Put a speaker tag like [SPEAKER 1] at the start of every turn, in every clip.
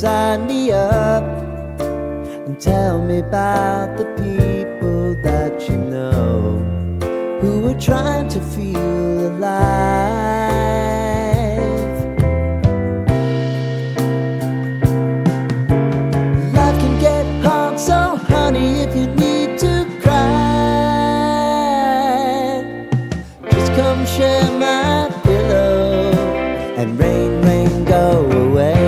[SPEAKER 1] Sign me up and tell me about the people that you know who are trying to feel alive. Life can get hard, so honey, if you need to cry, just come share my pillow and rain, rain, go away.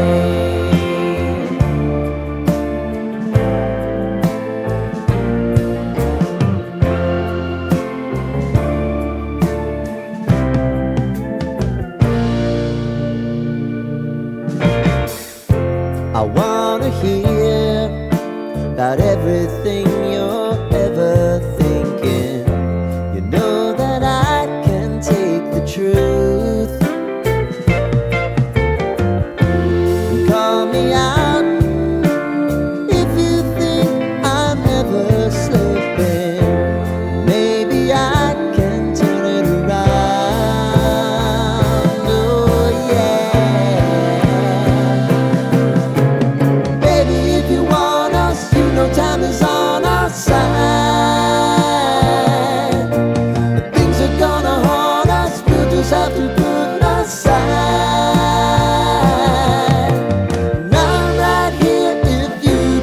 [SPEAKER 1] I wanna hear about everything you're ever thinking. You know that I can take the truth. Call me out if you think I'm ever slipping. Maybe I can turn it around. Oh yeah. Baby, if you want us, you know time is on our side. But things are gonna haunt us, we'll just have to put aside.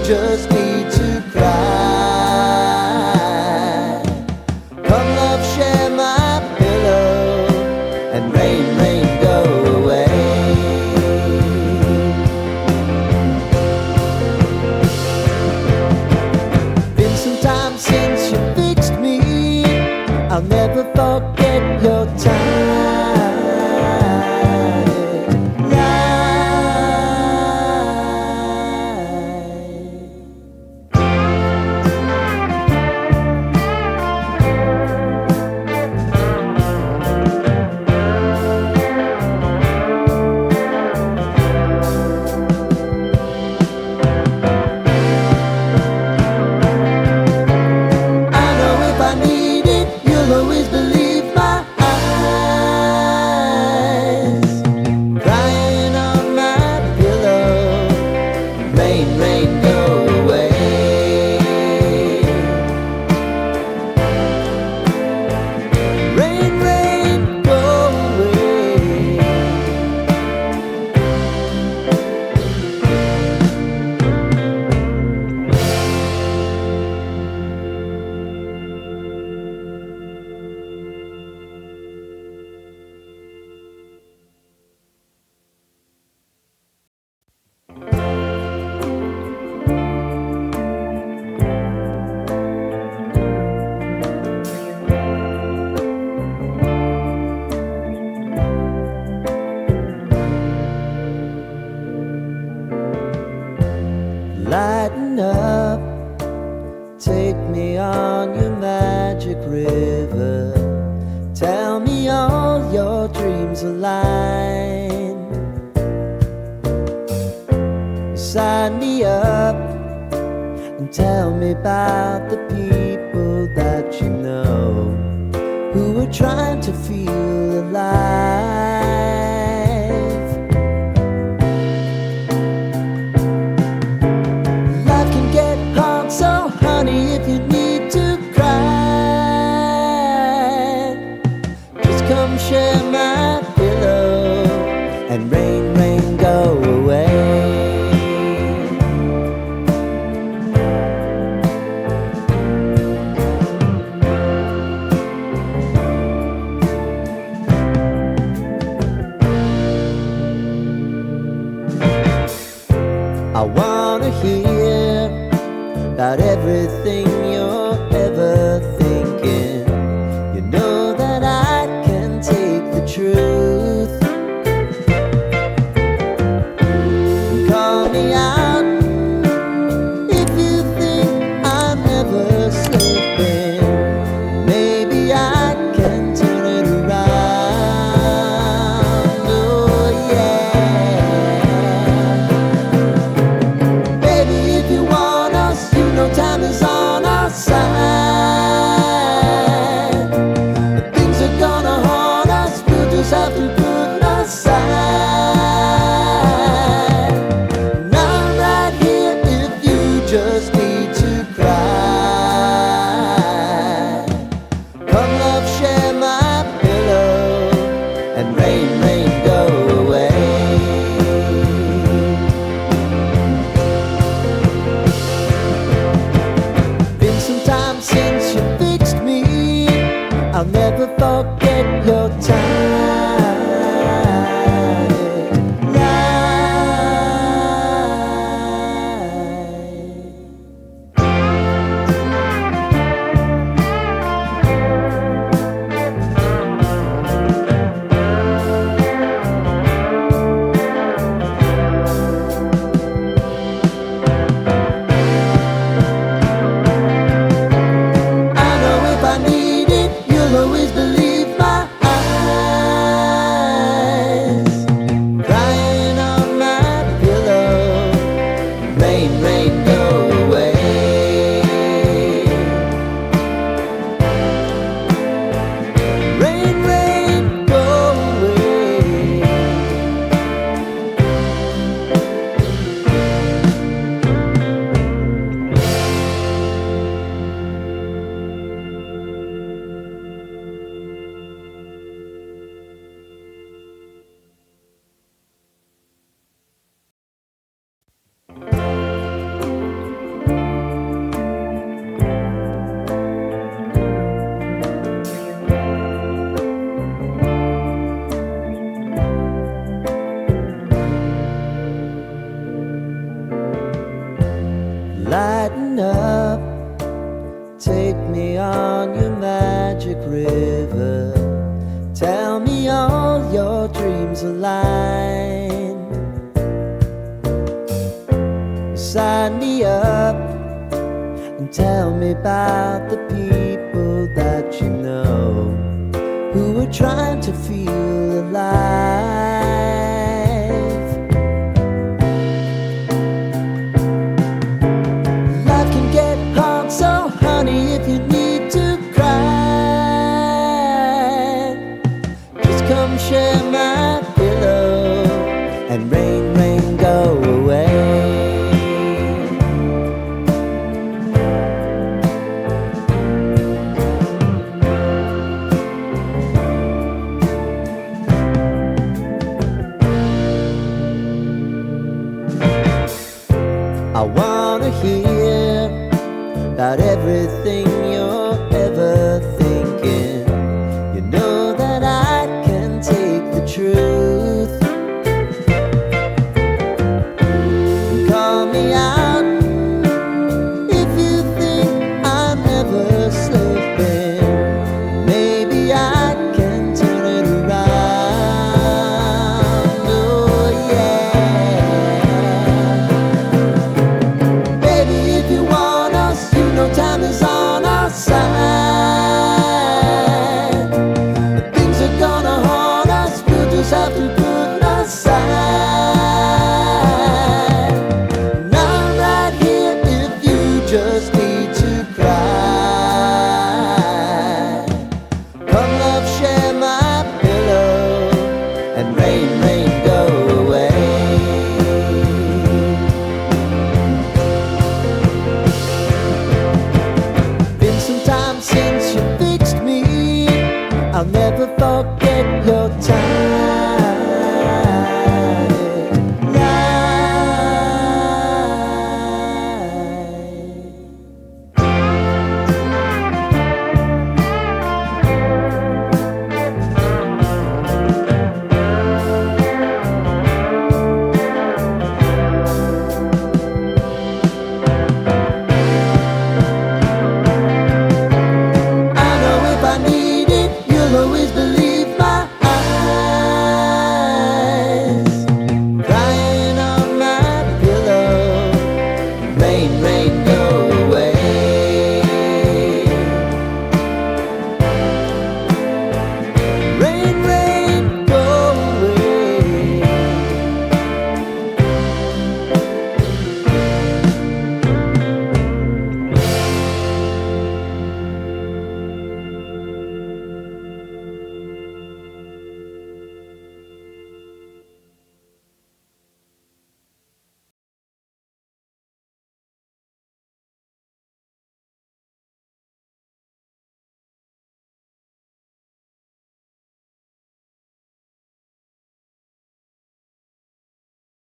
[SPEAKER 1] Just need to cry. Come love, share my pillow and rain, rain, go away. Been some time since you fixed me. I'll never forget your time. Lighten up, take me on your magic river. Tell me all your dreams align. Sign me up and tell me about the people that you know who are trying to feel alive. So honey, if you need to cry, just come share my pillow and rain, rain, go away. I wanna hear about everything you're ever thinking. You know that I can take the truth. Call me out if you think I'm ever slipping. Maybe I can turn it around. Oh yeah. Baby, if you want us, you know time is on our forget your tired lighten up, take me on your magic river. Tell me all your dreams align. Sign me up and tell me about the people that you know who are trying to feel alive. Life can get hard, so honey, if you need to cry, just come share my pillow and rain, rain, go away. I wanna hear about everything you're